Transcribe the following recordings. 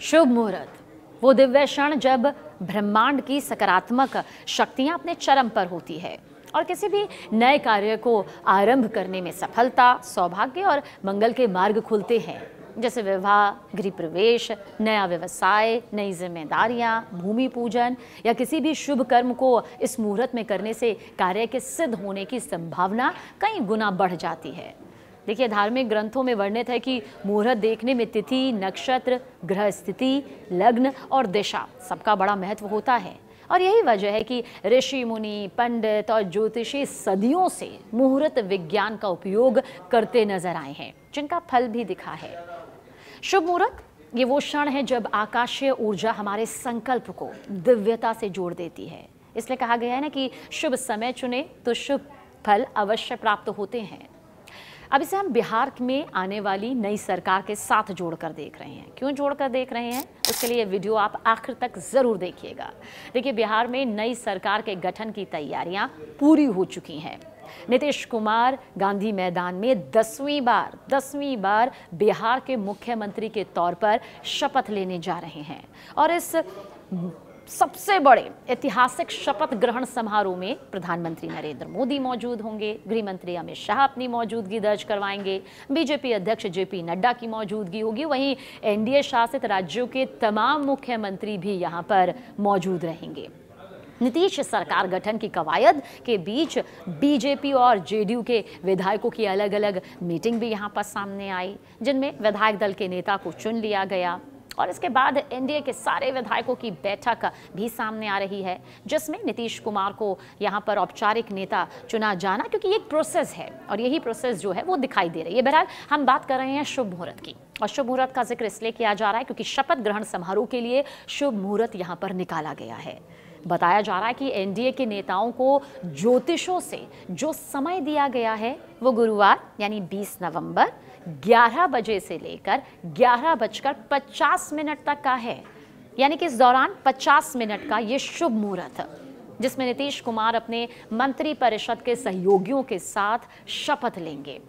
शुभ मुहूर्त, वो दिव्य क्षण जब ब्रह्मांड की सकारात्मक शक्तियां अपने चरम पर होती है और किसी भी नए कार्य को आरंभ करने में सफलता, सौभाग्य और मंगल के मार्ग खुलते हैं। जैसे विवाह, गृह प्रवेश, नया व्यवसाय, नई जिम्मेदारियां, भूमि पूजन या किसी भी शुभ कर्म को इस मुहूर्त में करने से कार्य के सिद्ध होने की संभावना कई गुना बढ़ जाती है। देखिए, धार्मिक ग्रंथों में वर्णित है कि मुहूर्त देखने में तिथि, नक्षत्र, ग्रह स्थिति, लग्न और दिशा सबका बड़ा महत्व होता है। और यही वजह है कि ऋषि मुनि, पंडित और ज्योतिषी सदियों से मुहूर्त विज्ञान का उपयोग करते नजर आए हैं, जिनका फल भी दिखा है। शुभ मुहूर्त ये वो क्षण है जब आकाशीय ऊर्जा हमारे संकल्प को दिव्यता से जोड़ देती है। इसलिए कहा गया है ना कि शुभ समय चुने तो शुभ फल अवश्य प्राप्त होते हैं। अब इसे हम बिहार में आने वाली नई सरकार के साथ जोड़कर देख रहे हैं। क्यों जोड़कर देख रहे हैं, उसके लिए वीडियो आप आखिर तक जरूर देखिएगा। देखिए, बिहार में नई सरकार के गठन की तैयारियां पूरी हो चुकी हैं। नीतीश कुमार गांधी मैदान में 10वीं बार बिहार के मुख्यमंत्री के तौर पर शपथ लेने जा रहे हैं और इस सबसे बड़े ऐतिहासिक शपथ ग्रहण समारोह में प्रधानमंत्री नरेंद्र मोदी मौजूद होंगे, गृह मंत्री अमित शाह अपनी मौजूदगी दर्ज करवाएंगे, बीजेपी अध्यक्ष जेपी नड्डा की मौजूदगी होगी, वहीं एनडीए शासित राज्यों के तमाम मुख्यमंत्री भी यहां पर मौजूद रहेंगे। नीतीश सरकार गठन की कवायद के बीच बीजेपी और जेडीयू के विधायकों की अलग अलग मीटिंग भी यहां पर सामने आई, जिनमें विधायक दल के नेता को चुन लिया गया। और इसके बाद एनडीए के सारे विधायकों की बैठक भी सामने आ रही है, जिसमें नीतीश कुमार को यहां पर औपचारिक नेता चुना जाना, क्योंकि ये एक प्रोसेस है और यही प्रोसेस जो है वो दिखाई दे रही है। बहरहाल हम बात कर रहे हैं शुभ मुहूर्त की, और शुभ मुहूर्त का जिक्र इसलिए किया जा रहा है क्योंकि शपथ ग्रहण समारोह के लिए शुभ मुहूर्त यहां पर निकाला गया है। बताया जा रहा है कि एनडीए के नेताओं को ज्योतिषों से जो समय दिया गया है वो गुरुवार यानी 20 नवंबर 11 बजे से लेकर 11:50 तक का है। यानी कि इस दौरान 50 मिनट का ये शुभ मुहूर्त, जिसमें नीतीश कुमार अपने मंत्री परिषद के सहयोगियों के साथ शपथ लेंगे।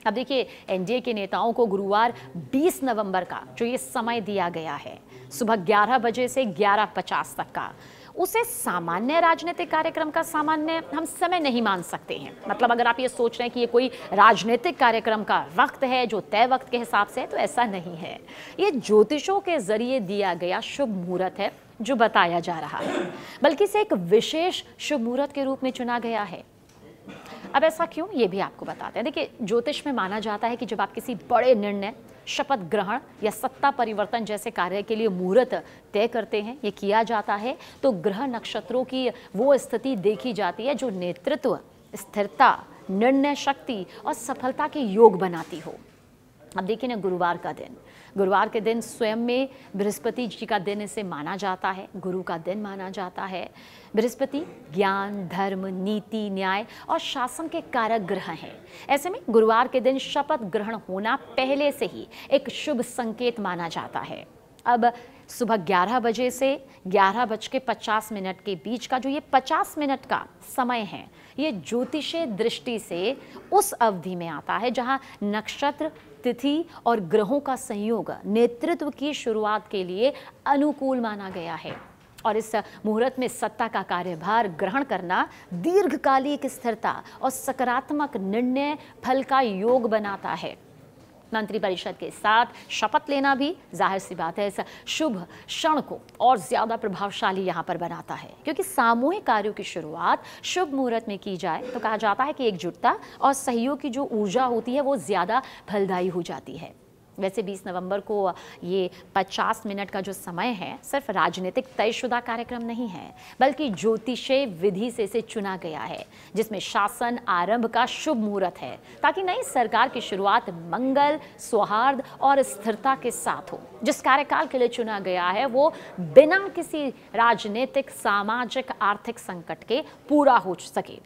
अब देखिए, एनडीए के नेताओं को गुरुवार 20 नवंबर का जो ये समय दिया गया है, सुबह 11 बजे से 11:50 तक का, उसे सामान्य राजनीतिक कार्यक्रम का सामान्य हम समय नहीं मान सकते हैं। मतलब अगर आप ये सोच रहे हैं कि ये कोई राजनीतिक कार्यक्रम का वक्त है जो तय वक्त के हिसाब से है, तो ऐसा नहीं है। ये ज्योतिषों के जरिए दिया गया शुभ मुहूर्त है जो बताया जा रहा है, बल्कि इसे एक विशेष शुभ मुहूर्त के रूप में चुना गया है। अब ऐसा क्यों, ये भी आपको बताते हैं। देखिए, ज्योतिष में माना जाता है कि जब आप किसी बड़े निर्णय, शपथ ग्रहण या सत्ता परिवर्तन जैसे कार्य के लिए मुहूर्त तय करते हैं, ये किया जाता है, तो ग्रह नक्षत्रों की वो स्थिति देखी जाती है जो नेतृत्व, स्थिरता, निर्णय शक्ति और सफलता के योग बनाती हो। अब देखिए ना, गुरुवार के दिन स्वयं में बृहस्पति जी का दिन इसे माना जाता है, गुरु का दिन माना जाता है। बृहस्पति ज्ञान, धर्म, नीति, न्याय और शासन के कारक ग्रह हैं। ऐसे में गुरुवार के दिन शपथ ग्रहण होना पहले से ही एक शुभ संकेत माना जाता है। अब सुबह 11 बजे से 11:50 के बीच का जो ये 50 मिनट का समय है, ये ज्योतिषीय दृष्टि से उस अवधि में आता है जहां नक्षत्र, तिथि और ग्रहों का संयोग नेतृत्व की शुरुआत के लिए अनुकूल माना गया है। और इस मुहूर्त में सत्ता का कार्यभार ग्रहण करना दीर्घकालिक स्थिरता और सकारात्मक निर्णय फल का योग बनाता है। मंत्रिपरिषद के साथ शपथ लेना भी जाहिर सी बात है इस शुभ क्षण को और ज्यादा प्रभावशाली यहाँ पर बनाता है, क्योंकि सामूहिक कार्यों की शुरुआत शुभ मुहूर्त में की जाए तो कहा जाता है कि एकजुटता और सहयोग की जो ऊर्जा होती है वो ज्यादा फलदायी हो जाती है। वैसे 20 नवंबर को ये 50 मिनट का जो समय है, सिर्फ राजनीतिक तयशुदा कार्यक्रम नहीं है, बल्कि ज्योतिषीय विधि से इसे चुना गया है, जिसमें शासन आरंभ का शुभ मुहूर्त है, ताकि नई सरकार की शुरुआत मंगल, सौहार्द और स्थिरता के साथ हो। जिस कार्यकाल के लिए चुना गया है वो बिना किसी राजनीतिक, सामाजिक, आर्थिक संकट के पूरा हो सके।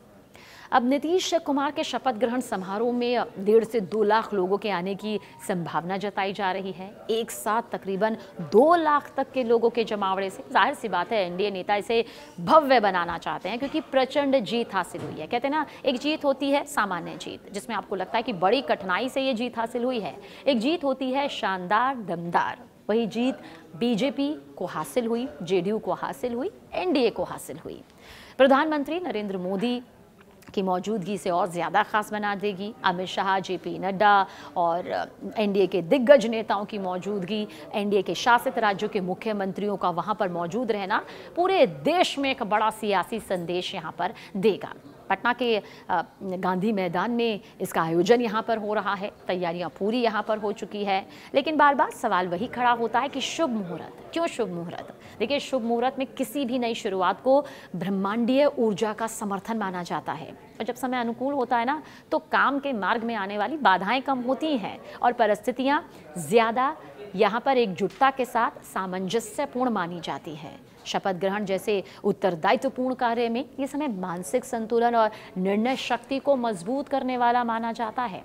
अब नीतीश कुमार के शपथ ग्रहण समारोह में 1.5 से 2 लाख लोगों के आने की संभावना जताई जा रही है। एक साथ तकरीबन 2 लाख तक के लोगों के जमावड़े से जाहिर सी बात है एनडीए नेता इसे भव्य बनाना चाहते हैं, क्योंकि प्रचंड जीत हासिल हुई है। कहते हैं ना, एक जीत होती है सामान्य जीत, जिसमें आपको लगता है कि बड़ी कठिनाई से ये जीत हासिल हुई है। एक जीत होती है शानदार, दमदार, वही जीत बीजेपी को हासिल हुई, जेडीयू को हासिल हुई, एनडीए को हासिल हुई। प्रधानमंत्री नरेंद्र मोदी की मौजूदगी से और ज़्यादा खास बना देगी। अमित शाह, जेपी नड्डा और एनडीए के दिग्गज नेताओं की मौजूदगी, एनडीए के शासित राज्यों के मुख्यमंत्रियों का वहां पर मौजूद रहना पूरे देश में एक बड़ा सियासी संदेश यहां पर देगा। पटना के गांधी मैदान में इसका आयोजन यहाँ पर हो रहा है, तैयारियां पूरी यहाँ पर हो चुकी है। लेकिन बार बार सवाल वही खड़ा होता है कि शुभ मुहूर्त, क्यों शुभ मुहूर्त? देखिए, शुभ मुहूर्त में किसी भी नई शुरुआत को ब्रह्मांडीय ऊर्जा का समर्थन माना जाता है, और जब समय अनुकूल होता है ना, तो काम के मार्ग में आने वाली बाधाएं कम होती हैं और परिस्थितियां ज्यादा यहाँ पर एकजुटता के साथ सामंजस्यपूर्ण मानी जाती है। शपथ ग्रहण जैसे उत्तरदायित्वपूर्ण कार्य में ये समय मानसिक संतुलन और निर्णय शक्ति को मजबूत करने वाला माना जाता है।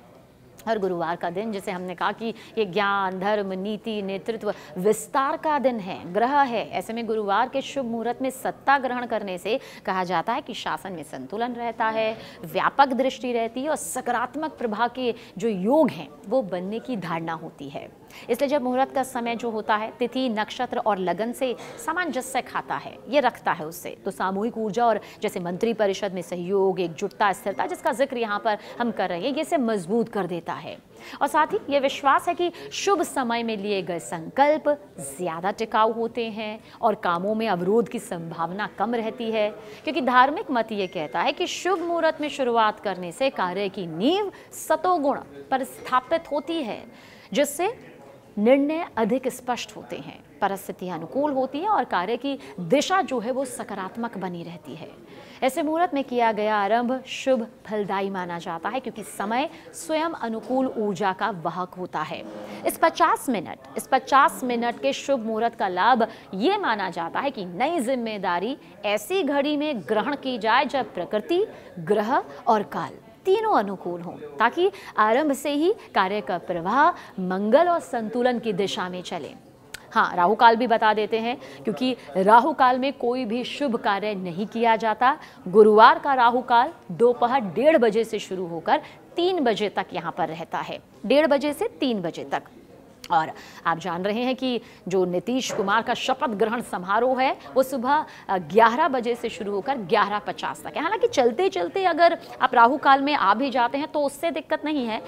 हर गुरुवार का दिन, जिसे हमने कहा कि ये ज्ञान, धर्म, नीति, नेतृत्व, विस्तार का दिन है, ग्रह है, ऐसे में गुरुवार के शुभ मुहूर्त में सत्ता ग्रहण करने से कहा जाता है कि शासन में संतुलन रहता है, व्यापक दृष्टि रहती है और सकारात्मक प्रभाव के जो योग हैं वो बनने की धारणा होती है। इसलिए जब मुहूर्त का समय जो होता है, तिथि, नक्षत्र और लगन से सामंजस्य खाता है, ये रखता है उससे, तो सामूहिक ऊर्जा और जैसे मंत्री परिषद में सहयोग, एकजुटता, स्थिरता, जिसका जिक्र यहाँ पर हम कर रहे हैं, ये इसे मजबूत कर देता है। और साथ ही ये विश्वास है कि शुभ समय में लिए गए संकल्प ज्यादा टिकाऊ होते हैं और कामों में अवरोध की संभावना कम रहती है, क्योंकि धार्मिक मत ये कहता है कि शुभ मुहूर्त में शुरुआत करने से कार्य की नींव सतोगुण पर स्थापित होती है, जिससे निर्णय अधिक स्पष्ट होते हैं, परिस्थितियां अनुकूल होती है और कार्य की दिशा जो है वो सकारात्मक बनी रहती है। ऐसे मुहूर्त में किया गया आरंभ शुभ फलदायी माना जाता है, क्योंकि समय स्वयं अनुकूल ऊर्जा का वाहक होता है। इस 50 मिनट के शुभ मुहूर्त का लाभ ये माना जाता है कि नई जिम्मेदारी ऐसी घड़ी में ग्रहण की जाए जब प्रकृति, ग्रह और काल तीनों अनुकूल हों, ताकि आरंभ से ही कार्य का प्रवाह मंगल और संतुलन की दिशा में चले। हाँ, राहु काल भी बता देते हैं, क्योंकि राहु काल में कोई भी शुभ कार्य नहीं किया जाता। गुरुवार का राहु काल दोपहर 1:30 बजे से शुरू होकर 3 बजे तक यहाँ पर रहता है, 1:30 बजे से 3 बजे तक। और आप जान रहे हैं कि जो नीतीश कुमार का शपथ ग्रहण समारोह है वो सुबह 11 बजे से शुरू होकर 11:50 तक है। हालांकि चलते चलते अगर आप राहु काल में आ भी जाते हैं तो उससे दिक्कत नहीं है।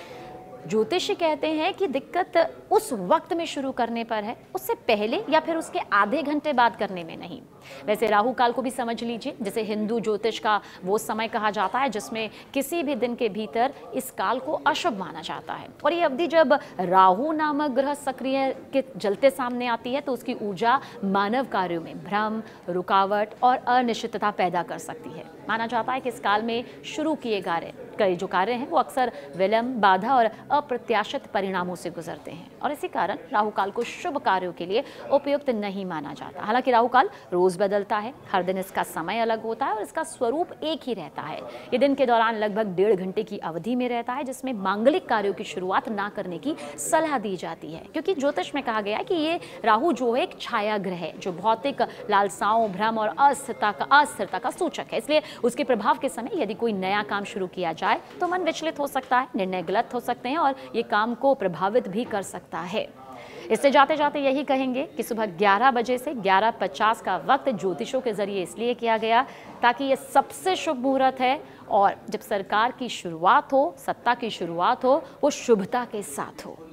ज्योतिषी कहते हैं कि दिक्कत उस वक्त में शुरू करने पर है, उससे पहले या फिर उसके आधे घंटे बाद करने में नहीं। वैसे राहु काल को भी समझ लीजिए, जैसे हिंदू ज्योतिष का वो समय कहा जाता है जिसमें किसी भी दिन के भीतर इस काल को अशुभ माना जाता है। और ये अवधि जब राहु नामक ग्रह सक्रिय के जलते सामने आती है तो उसकी ऊर्जा मानव कार्यों में भ्रम, रुकावट और अनिश्चितता पैदा कर सकती है। माना जाता है कि इस काल में शुरू किए कई जो कार्य हैं वो अक्सर विलंब, बाधा और अप्रत्याशित परिणामों से गुजरते हैं, और इसी कारण राहु काल को शुभ कार्यों के लिए उपयुक्त नहीं माना जाता। हालांकि राहु काल रोज बदलता है, हर दिन इसका समय अलग होता है और इसका स्वरूप एक ही रहता है। ये दिन के दौरान लगभग 1.5 घंटे की अवधि में रहता है, जिसमें मांगलिक कार्यों की शुरुआत ना करने की सलाह दी जाती है, क्योंकि ज्योतिष में कहा गया है कि ये राहु जो है एक छाया ग्रह है जो भौतिक लालसाओं, भ्रम और अस्थिरता का सूचक है। इसलिए उसके प्रभाव के समय यदि कोई नया काम शुरू किया जाए तो मन विचलित हो सकता है, निर्णय गलत हो सकते हैं और ये काम को प्रभावित भी कर सकता है। इससे जाते जाते यही कहेंगे कि सुबह 11 बजे से 11:50 का वक्त ज्योतिषों के जरिए इसलिए किया गया ताकि ये सबसे शुभ मुहूर्त है, और जब सरकार की शुरुआत हो, सत्ता की शुरुआत हो, वो शुभता के साथ हो।